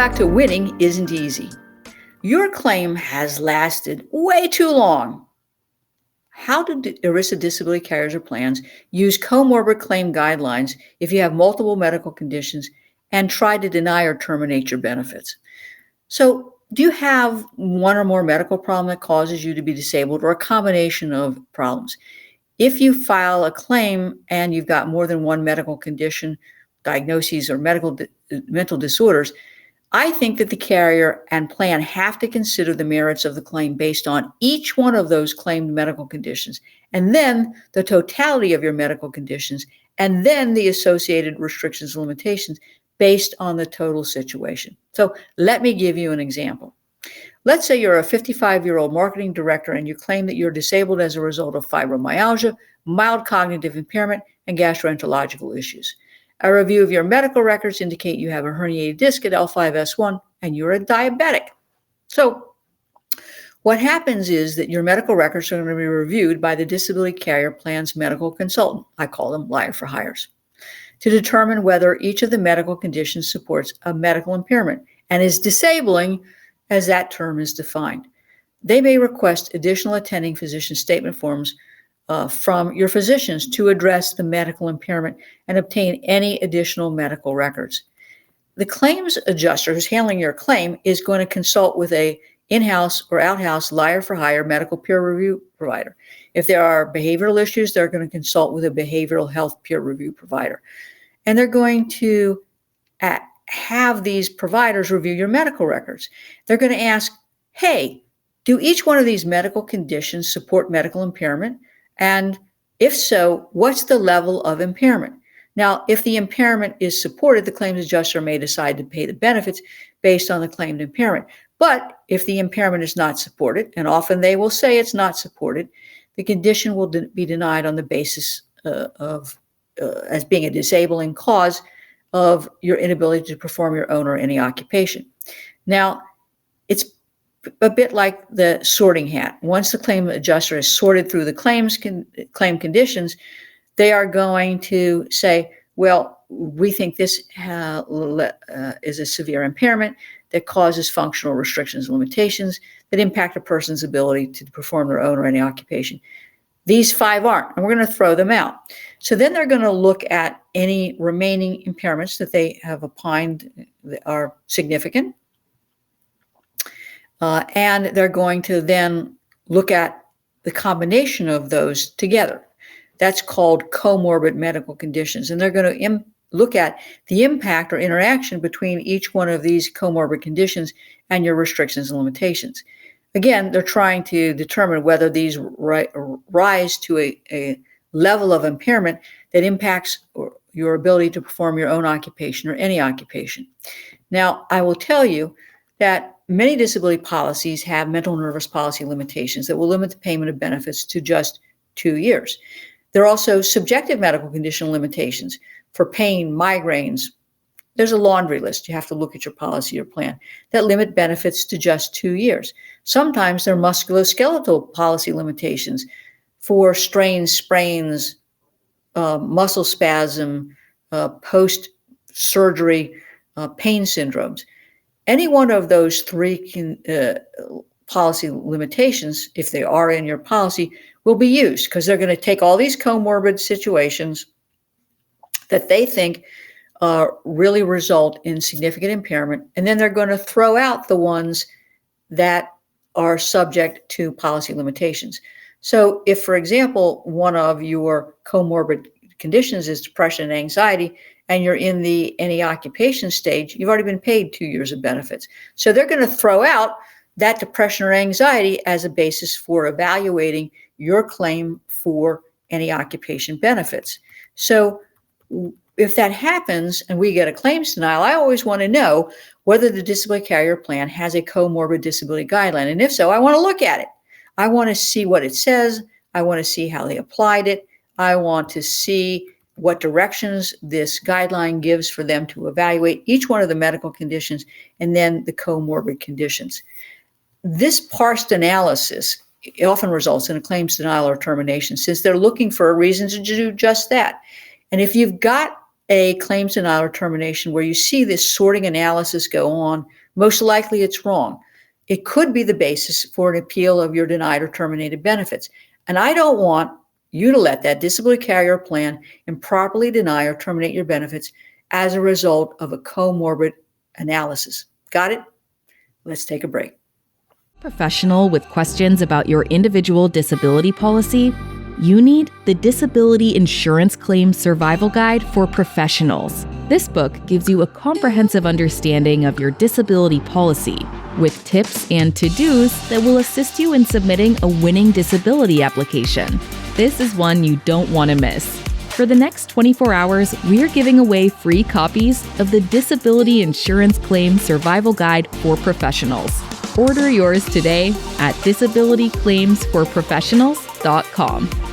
back to winning isn't easy. Your claim has lasted way too long. How do ERISA disability carriers or plans use comorbid claim guidelines if you have multiple medical conditions and try to deny or terminate your benefits? So, do you have one or more medical problem that causes you to be disabled, or a combination of problems? If you file a claim and you've got more than one medical condition, diagnoses, or mental disorders, I think that the carrier and plan have to consider the merits of the claim based on each one of those claimed medical conditions, and then the totality of your medical conditions, and then the associated restrictions and limitations based on the total situation. So let me give you an example. Let's say you're a 55-year-old marketing director and you claim that you're disabled as a result of fibromyalgia, mild cognitive impairment, and gastroenterological issues. A review of your medical records indicate you have a herniated disc at L5-S1 and you're a diabetic. So what happens is that your medical records are going to be reviewed by the disability carrier plan's medical consultant. I call them liar for hires, to determine whether each of the medical conditions supports a medical impairment and is disabling as that term is defined. They may request additional attending physician statement forms from your physicians to address the medical impairment and obtain any additional medical records. The claims adjuster who's handling your claim is going to consult with a in-house or out-house liar for hire medical peer review provider. If there are behavioral issues, they're going to consult with a behavioral health peer review provider. And they're going to have these providers review your medical records. They're going to ask, hey, do each one of these medical conditions support medical impairment? And if so, what's the level of impairment? Now, if the impairment is supported, the claims adjuster may decide to pay the benefits based on the claimed impairment. But if the impairment is not supported, and often they will say it's not supported, the condition will be denied on the basis as being a disabling cause of your inability to perform your own or any occupation. Now, it's a bit like the sorting hat. Once the claim adjuster has sorted through the claim conditions, they are going to say, well, we think this is a severe impairment that causes functional restrictions and limitations that impact a person's ability to perform their own or any occupation. These 5 aren't, and we're going to throw them out. So then they're going to look at any remaining impairments that they have opined that are significant. And they're going to then look at the combination of those together. That's called comorbid medical conditions. And they're going to look at the impact or interaction between each one of these comorbid conditions and your restrictions and limitations. Again, they're trying to determine whether these rise to a level of impairment that impacts your ability to perform your own occupation or any occupation. Now, I will tell you that many disability policies have mental nervous policy limitations that will limit the payment of benefits to just 2 years. There are also subjective medical condition limitations for pain, migraines. There's a laundry list. You have to look at your policy or plan that limit benefits to just 2 years. Sometimes there are musculoskeletal policy limitations for strains, sprains, muscle spasm, post-surgery pain syndromes. Any one of those 3 policy limitations, if they are in your policy, will be used because they're going to take all these comorbid situations that they think really result in significant impairment, and then they're going to throw out the ones that are subject to policy limitations. So if, for example, one of your comorbid conditions is depression and anxiety, and you're in the any occupation stage, you've already been paid 2 years of benefits. So they're going to throw out that depression or anxiety as a basis for evaluating your claim for any occupation benefits. So if that happens and we get a claims denial, I always want to know whether the disability carrier plan has a comorbid disability guideline. And if so, I want to look at it. I want to see what it says. I want to see how they applied it. I want to see what directions this guideline gives for them to evaluate each one of the medical conditions and then the comorbid conditions. This parsed analysis often results in a claims denial or termination, since they're looking for a reason to do just that. And if you've got a claims denial or termination where you see this sorting analysis go on, most likely it's wrong. It could be the basis for an appeal of your denied or terminated benefits. And I don't want you to let that disability carrier plan improperly deny or terminate your benefits as a result of a comorbid analysis. Got it? Let's take a break. Professional with questions about your individual disability policy? You need the Disability Insurance Claim Survival Guide for Professionals. This book gives you a comprehensive understanding of your disability policy, with tips and to-dos that will assist you in submitting a winning disability application. This is one you don't want to miss. For the next 24 hours, we're giving away free copies of the Disability Insurance Claim Survival Guide for Professionals. Order yours today at disabilityclaimsforprofessionals.com.